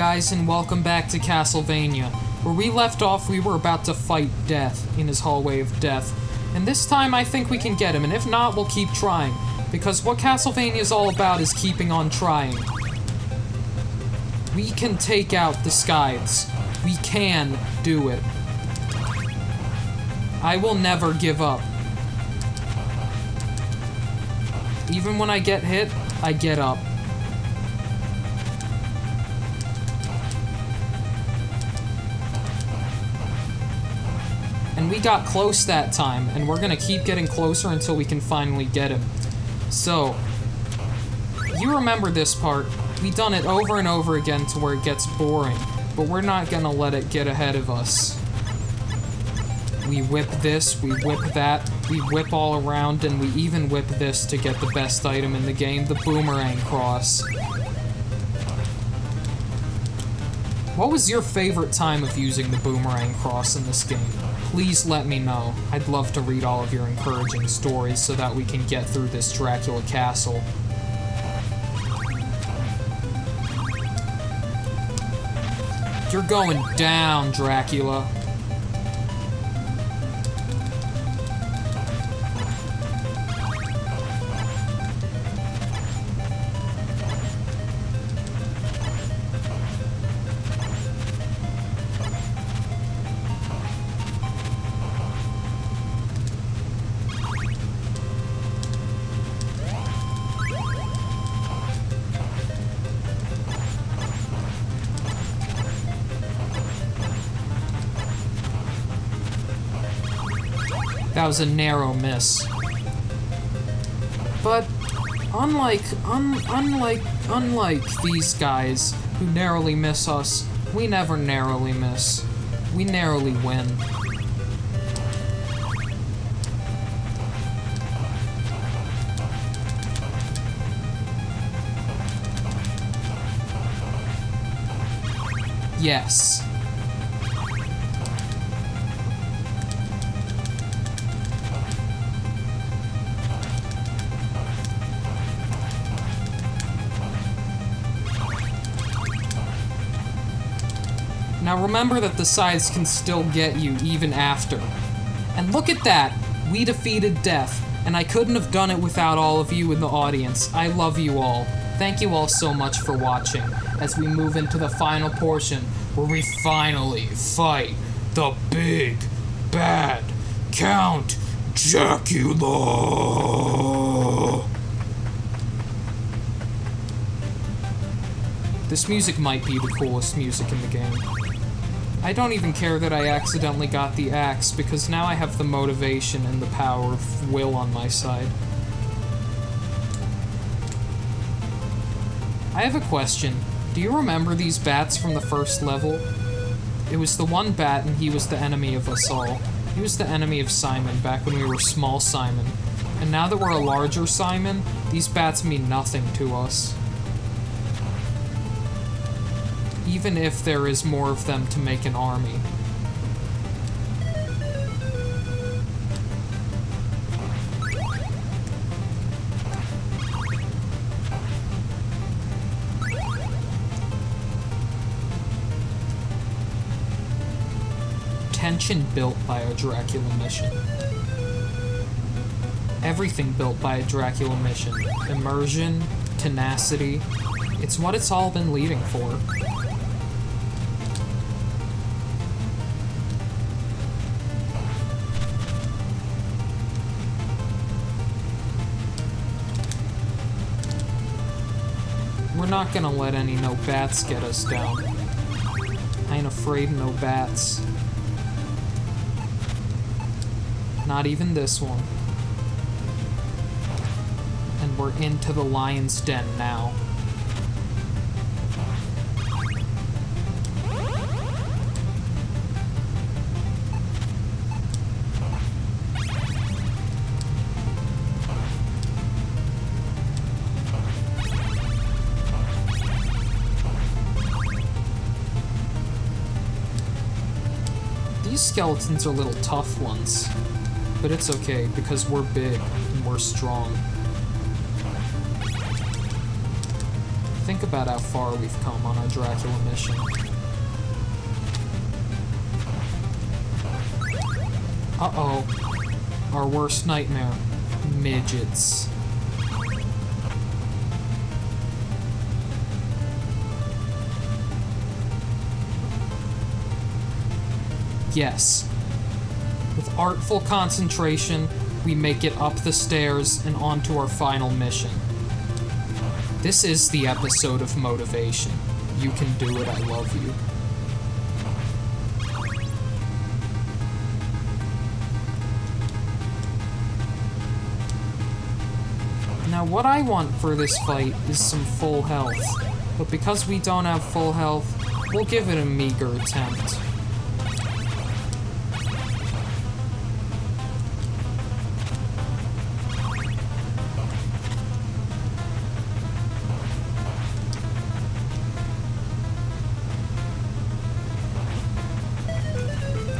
guys, and welcome back to Castlevania. Where we left off, we were about to fight Death in his hallway of death. And this time, I think we can get him, and if not, we'll keep trying. Because what Castlevania is all about is keeping on trying. We can take out the Skides. We can do it. I will never give up. Even when I get hit, I get up. And we got close that time, and we're gonna keep getting closer until we can finally get him. So, you remember this part. We've done it over and over again to where it gets boring, but we're not gonna let it get ahead of us. We whip this, we whip that, we whip all around, and we even whip this to get the best item in the game, the boomerang cross. What was your favorite time of using the boomerang cross in this game? Please let me know. I'd love to read all of your encouraging stories so that we can get through this Dracula castle. You're going down, Dracula. That was a narrow miss. But unlike these guys who narrowly miss us, we never narrowly miss. We narrowly win. Yes. Now remember that the sides can still get you even after. And look at that! We defeated Death, and I couldn't have done it without all of you in the audience. I love you all. Thank you all so much for watching, as we move into the final portion, where we finally fight the big, bad Count Dracula! This music might be the coolest music in the game. I don't even care that I accidentally got the axe, because now I have the motivation and the power of will on my side. I have a question. Do you remember these bats from the first level? It was the one bat, and he was the enemy of us all. He was the enemy of Simon back when we were small Simon. And now that we're a larger Simon, these bats mean nothing to us. Even if there is more of them to make an army. Tension built by a Dracula mission. Everything built by a Dracula mission. Immersion, tenacity. It's what it's all been leading for. We're not gonna let any no bats get us down. I ain't afraid of no bats. Not even this one. And we're into the lion's den now. These skeletons are little tough ones, but it's okay because we're big and we're strong. I think think about how far we've come on our Dracula mission. Uh-oh. Our worst nightmare. Midgets. Yes. With artful concentration, we make it up the stairs and onto our final mission. This is the episode of motivation. You can do it, I love you. Now what I want for this fight is some full health, but because we don't have full health, we'll give it a meager attempt.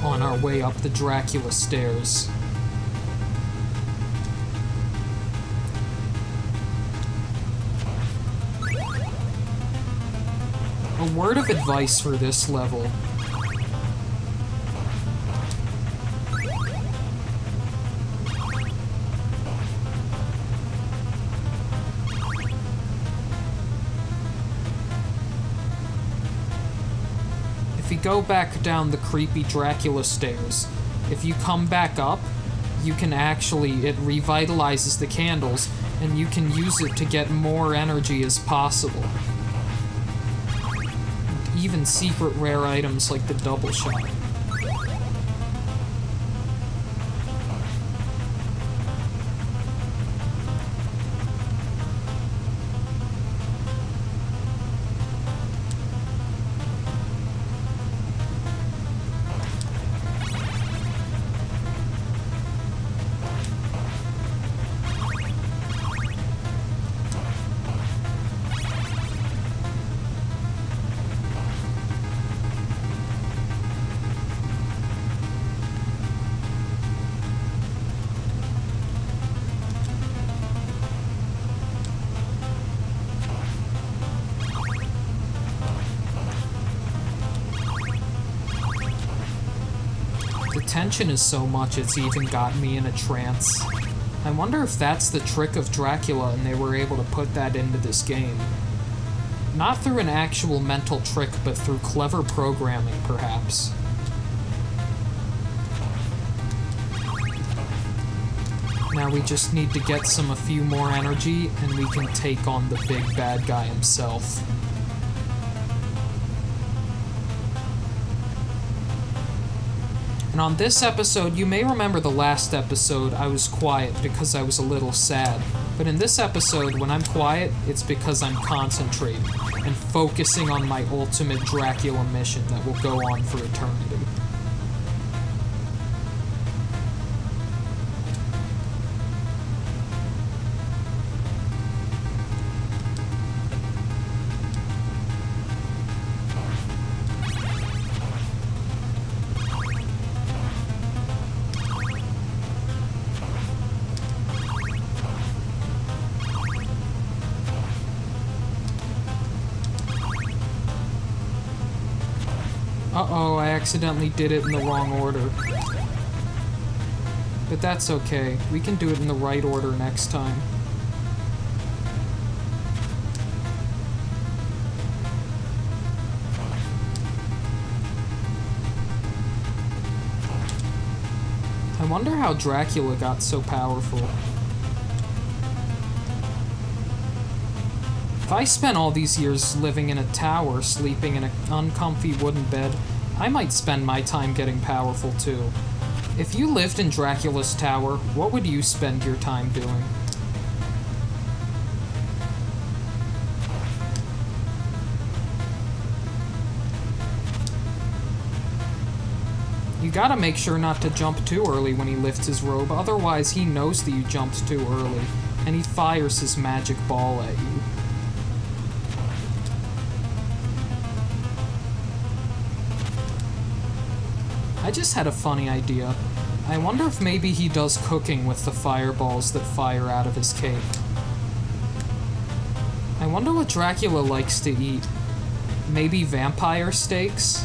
On our way up the Dracula stairs. A word of advice for this level. If you go back down the creepy Dracula stairs, if you come back up, you can actually, it revitalizes the candles, and you can use it to get more energy as possible. Even secret rare items like the double shot. The tension is so much it's even got me in a trance. I wonder if that's the trick of Dracula and they were able to put that into this game. Not through an actual mental trick, but through clever programming, perhaps. Now we just need to get a few more energy and we can take on the big bad guy himself. And on this episode, you may remember the last episode, I was quiet because I was a little sad. But in this episode, when I'm quiet, it's because I'm concentrating and focusing on my ultimate Dracula mission that will go on for eternity. Uh-oh, I accidentally did it in the wrong order. But that's okay. We can do it in the right order next time. I wonder how Dracula got so powerful. If I spent all these years living in a tower, sleeping in an uncomfy wooden bed, I might spend my time getting powerful too. If you lived in Dracula's tower, what would you spend your time doing? You gotta make sure not to jump too early when he lifts his robe, otherwise he knows that you jumped too early, and he fires his magic ball at you. I just had a funny idea. I wonder if maybe he does cooking with the fireballs that fire out of his cape. I wonder wonder what Dracula likes to eat. Maybe vampire steaks?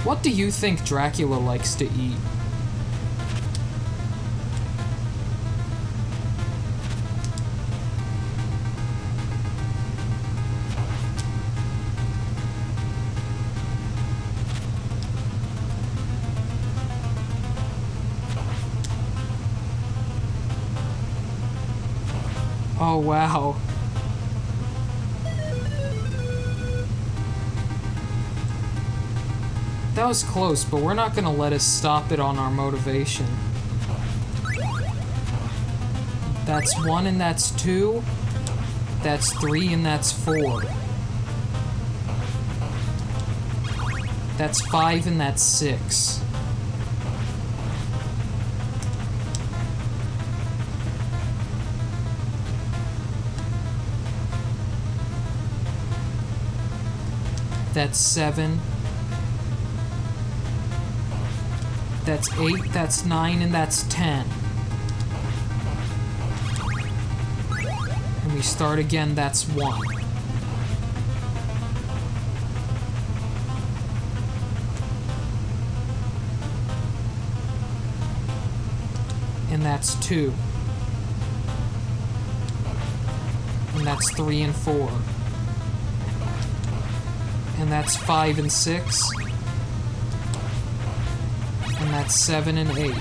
What do you think Dracula likes to eat? Oh, wow. That was close, but we're not gonna let us stop it on our motivation. That's 1 and that's 2. That's 3 and that's 4. That's 5 and that's 6. That's 7. That's 8, that's 9, and that's 10. And we start again, that's 1. And that's 2. And that's 3 and 4. And that's 5 and 6. And that's 7 and 8.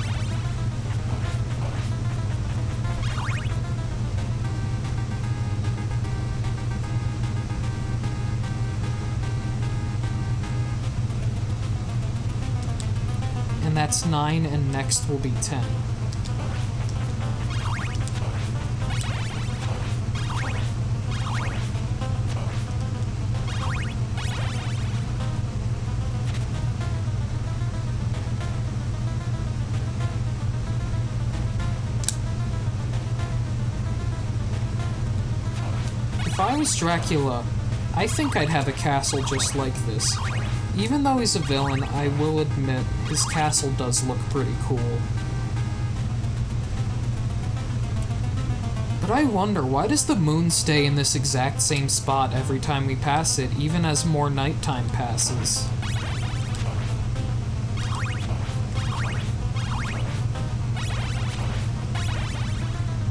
And that's 9, and next will be 10. If I was Dracula, I think I'd have a castle just like this. Even though he's a villain, I will admit his castle does look pretty cool. But I wonder, why does the moon stay in this exact same spot every time we pass it, even as more nighttime passes?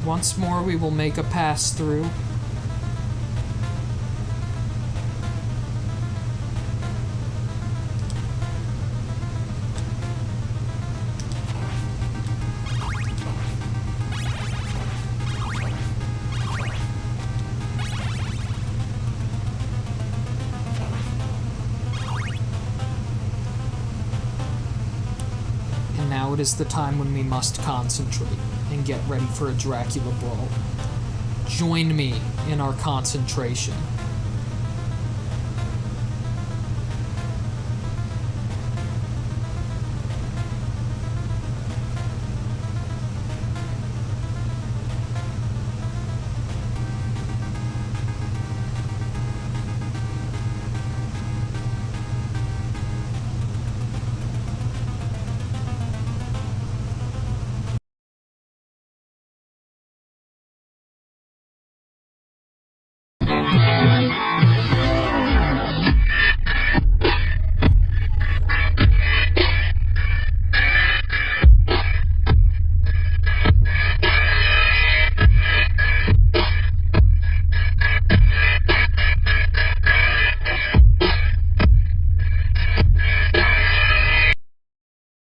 Once more we will make a pass through. Now it is the time when we must concentrate and get ready for a Dracula brawl. Join me in our concentration.